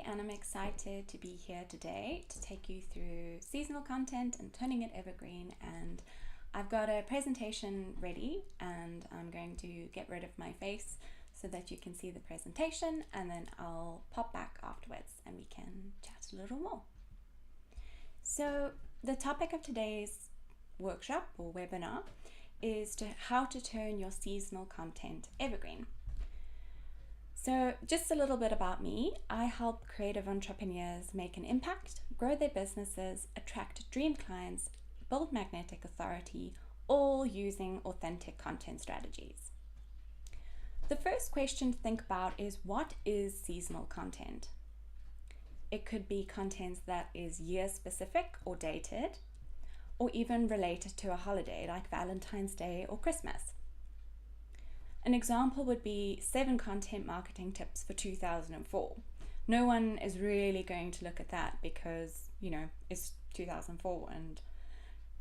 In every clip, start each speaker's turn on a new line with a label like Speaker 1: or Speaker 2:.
Speaker 1: And I'm excited to be here today to take you through seasonal content and turning it evergreen. And I've got a presentation ready, and I'm going to get rid of my face so that you can see the presentation, and then I'll pop back afterwards and we can chat a little more. So the topic of today's workshop or webinar is how to turn your seasonal content evergreen. So just a little bit about me. I help creative entrepreneurs make an impact, grow their businesses, attract dream clients, build magnetic authority, all using authentic content strategies. The first question to think about is, what is seasonal content? It could be content that is year specific or dated, or even related to a holiday like Valentine's Day or Christmas. An example would be 7 content marketing tips for 2004. No one is really going to look at that because, it's 2004 and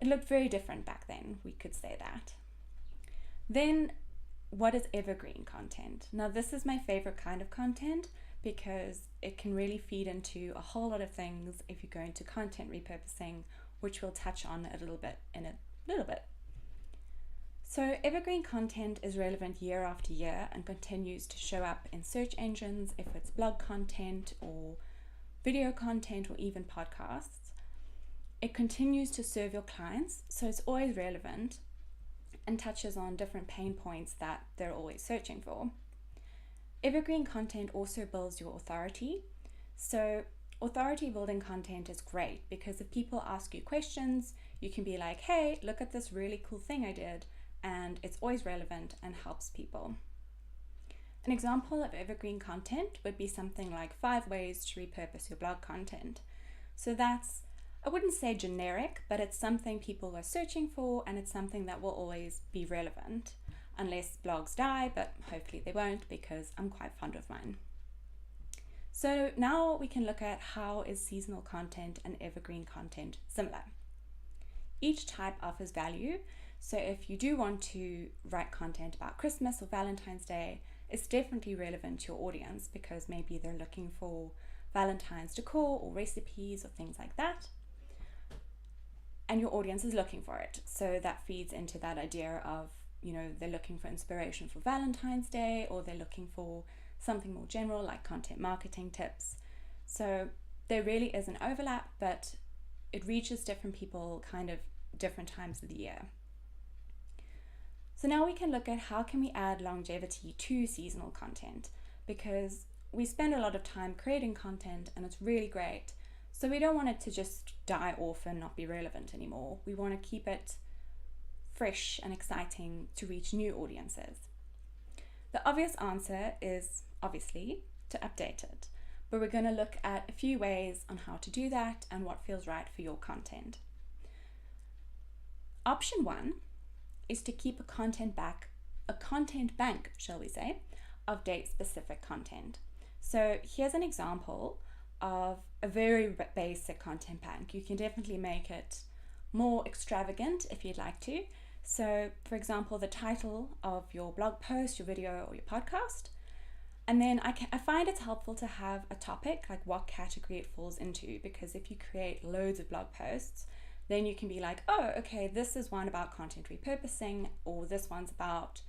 Speaker 1: it looked very different back then, we could say that. Then, what is evergreen content? Now, this is my favorite kind of content because it can really feed into a whole lot of things if you go into content repurposing, which we'll touch on a little bit in a little bit. So evergreen content is relevant year after year and continues to show up in search engines if it's blog content or video content or even podcasts. It continues to serve your clients, so it's always relevant and touches on different pain points that they're always searching for. Evergreen content also builds your authority. So authority building content is great because if people ask you questions, you can be like, hey, look at this really cool thing I did. And it's always relevant and helps people. An example of evergreen content would be something like 5 ways to repurpose your blog content. So that's, I wouldn't say generic, but it's something people are searching for, and it's something that will always be relevant unless blogs die, but hopefully they won't because I'm quite fond of mine. So now we can look at how is seasonal content and evergreen content similar. Each type offers value. So if you do want to write content about Christmas or Valentine's Day, it's definitely relevant to your audience because maybe they're looking for Valentine's decor or recipes or things like that. And your audience is looking for it. So that feeds into that idea of, they're looking for inspiration for Valentine's Day, or they're looking for something more general like content marketing tips. So there really is an overlap, but it reaches different people kind of different times of the year. So now we can look at how can we add longevity to seasonal content, because we spend a lot of time creating content and it's really great. So we don't want it to just die off and not be relevant anymore. We want to keep it fresh and exciting to reach new audiences. The obvious answer is obviously to update it. but we're going to look at a few ways on how to do that and what feels right for your content. Option 1 is to keep a content bank, shall we say, of date-specific content. So here's an example of a very basic content bank. You can definitely make it more extravagant if you'd like to. So, for example, the title of your blog post, your video, or your podcast. And then I find it's helpful to have a topic, like what category it falls into, because if you create loads of blog posts, then you can be like, oh, okay, this is one about content repurposing, or this one's about,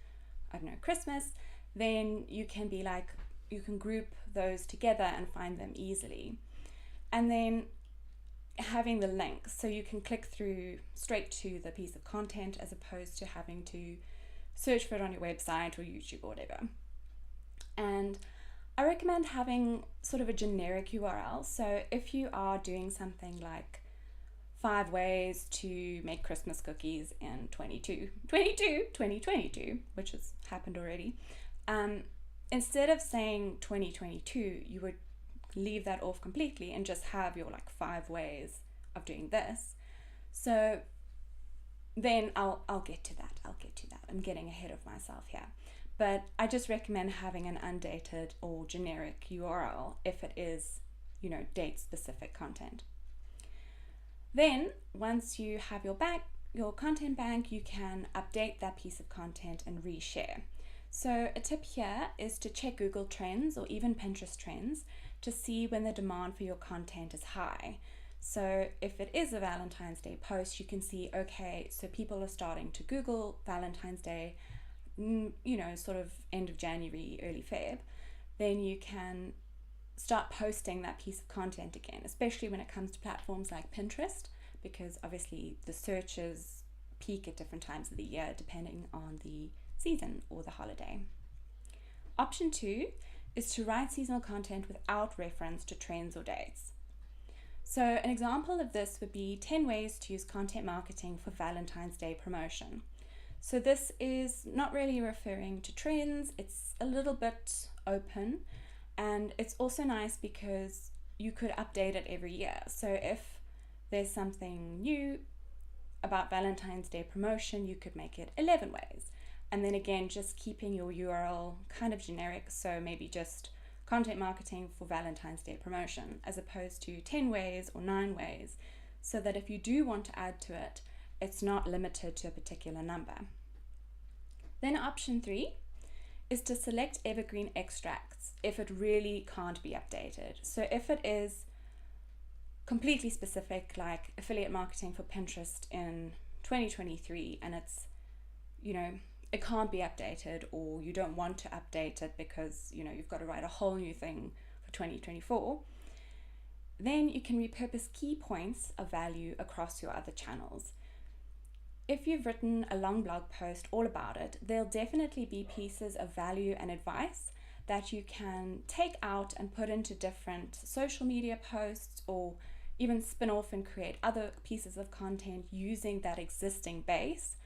Speaker 1: I don't know, Christmas. Then you can be like, you can group those together and find them easily. And then having the links, so you can click through straight to the piece of content as opposed to having to search for it on your website or YouTube or whatever. And I recommend having sort of a generic URL. So if you are doing something like 5 ways to make Christmas cookies in 2022, which has happened already, instead of saying 2022, you would leave that off completely and just have your like 5 ways of doing this. So then I'll get to that. I'm getting ahead of myself here. But I just recommend having an undated or generic URL if it is, date specific content. Then once you have your content bank, you can update that piece of content and reshare. So a tip here is to check Google Trends or even Pinterest Trends to see when the demand for your content is high. So if it is a Valentine's Day post, you can see, okay, so people are starting to Google Valentine's Day, sort of end of January, early Feb. Then you can start posting that piece of content again, especially when it comes to platforms like Pinterest, because obviously the searches peak at different times of the year depending on the season or the holiday. Option 2 is to write seasonal content without reference to trends or dates. So an example of this would be 10 ways to use content marketing for Valentine's Day promotion. So this is not really referring to trends, it's a little bit open, and it's also nice because you could update it every year. So if there's something new about Valentine's Day promotion, you could make it 11 ways. And then again, just keeping your URL kind of generic, so maybe just content marketing for Valentine's Day promotion, as opposed to 10 ways or 9 ways, so that if you do want to add to it, it's not limited to a particular number. Then option 3 is to select evergreen extracts if it really can't be updated. So if it is completely specific, like affiliate marketing for Pinterest in 2023, and it's, it can't be updated, or you don't want to update it because, you've got to write a whole new thing for 2024, then you can repurpose key points of value across your other channels. If you've written a long blog post all about it, there'll definitely be pieces of value and advice that you can take out and put into different social media posts, or even spin off and create other pieces of content using that existing base,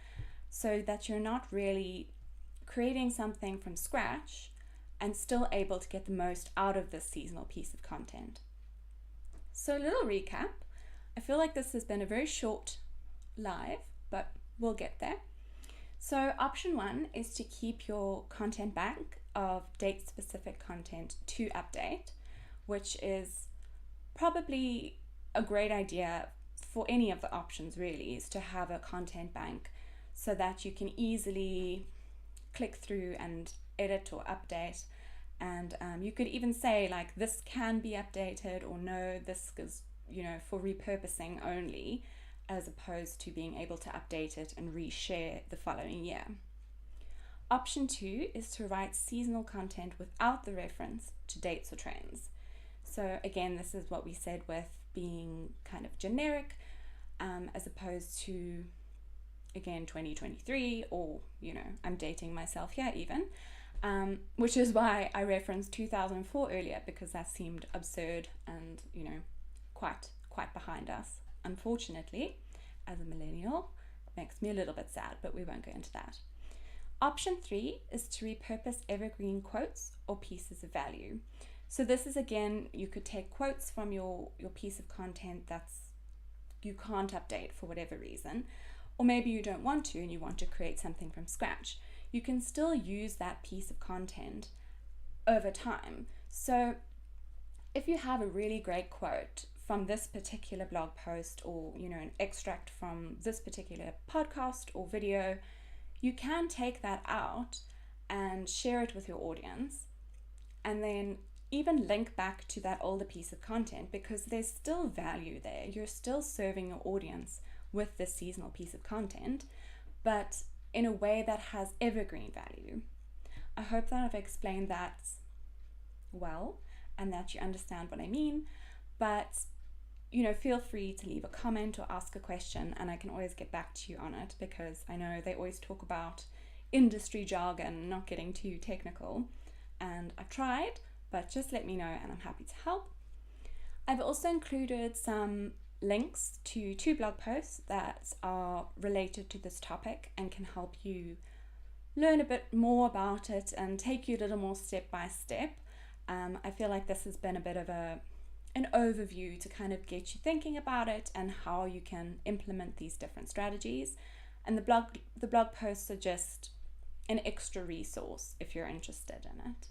Speaker 1: so that you're not really creating something from scratch and still able to get the most out of this seasonal piece of content. So a little recap. I feel like this has been a very short live, but we'll get there. So option 1 is to keep your content bank of date-specific content to update, which is probably a great idea for any of the options really, is to have a content bank so that you can easily click through and edit or update. And you could even say like, this can be updated, or no, this is, for repurposing only, as opposed to being able to update it and reshare the following year. Option 2 is to write seasonal content without the reference to dates or trends. So again, this is what we said with being kind of generic, as opposed to, again, 2023, or, I'm dating myself here even, which is why I referenced 2004 earlier, because that seemed absurd and, quite behind us. Unfortunately, as a millennial, it makes me a little bit sad, but we won't go into that. Option 3 is to repurpose evergreen quotes or pieces of value. So this is, again, you could take quotes from your piece of content that's you can't update for whatever reason, or maybe you don't want to and you want to create something from scratch. You can still use that piece of content over time. So if you have a really great quote from this particular blog post, or an extract from this particular podcast or video, you can take that out and share it with your audience, and then even link back to that older piece of content, because there's still value there. You're still serving your audience with this seasonal piece of content, but in a way that has evergreen value. I hope that I've explained that well and that you understand what I mean. But feel free to leave a comment or ask a question, and I can always get back to you on it, because I know they always talk about industry jargon, not getting too technical, and I've tried, but just let me know and I'm happy to help. I've also included some links to 2 blog posts that are related to this topic and can help you learn a bit more about it and take you a little more step by step. I feel like this has been a bit of an overview to kind of get you thinking about it and how you can implement these different strategies. And the blog posts are just an extra resource if you're interested in it.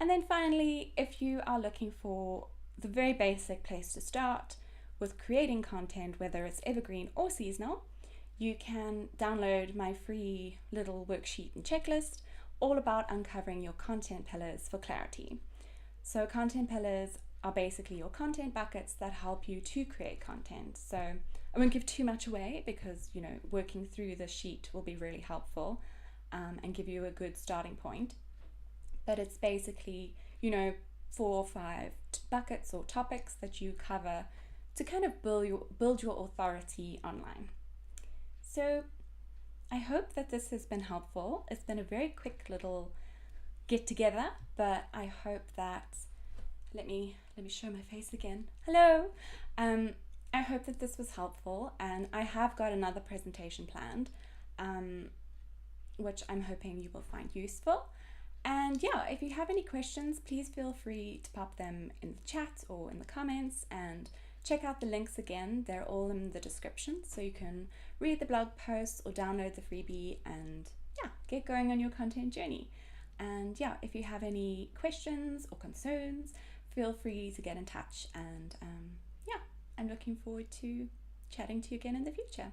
Speaker 1: And then finally, if you are looking for the very basic place to start with creating content, whether it's evergreen or seasonal, you can download my free little worksheet and checklist all about uncovering your content pillars for clarity. So content pillars are basically your content buckets that help you to create content. So I won't give too much away, because working through the sheet will be really helpful and give you a good starting point. But it's basically 4 or 5 buckets or topics that you cover to kind of build your authority online. So I hope that this has been helpful. It's been a very quick little get together, but I hope that let me show my face again. Hello. I hope that this was helpful, and I have got another presentation planned, which I'm hoping you will find useful. And yeah, if you have any questions, please feel free to pop them in the chat or in the comments, and check out the links again. They're all in the description, so you can read the blog posts or download the freebie and get going on your content journey. And yeah, if you have any questions or concerns, feel free to get in touch. And I'm looking forward to chatting to you again in the future.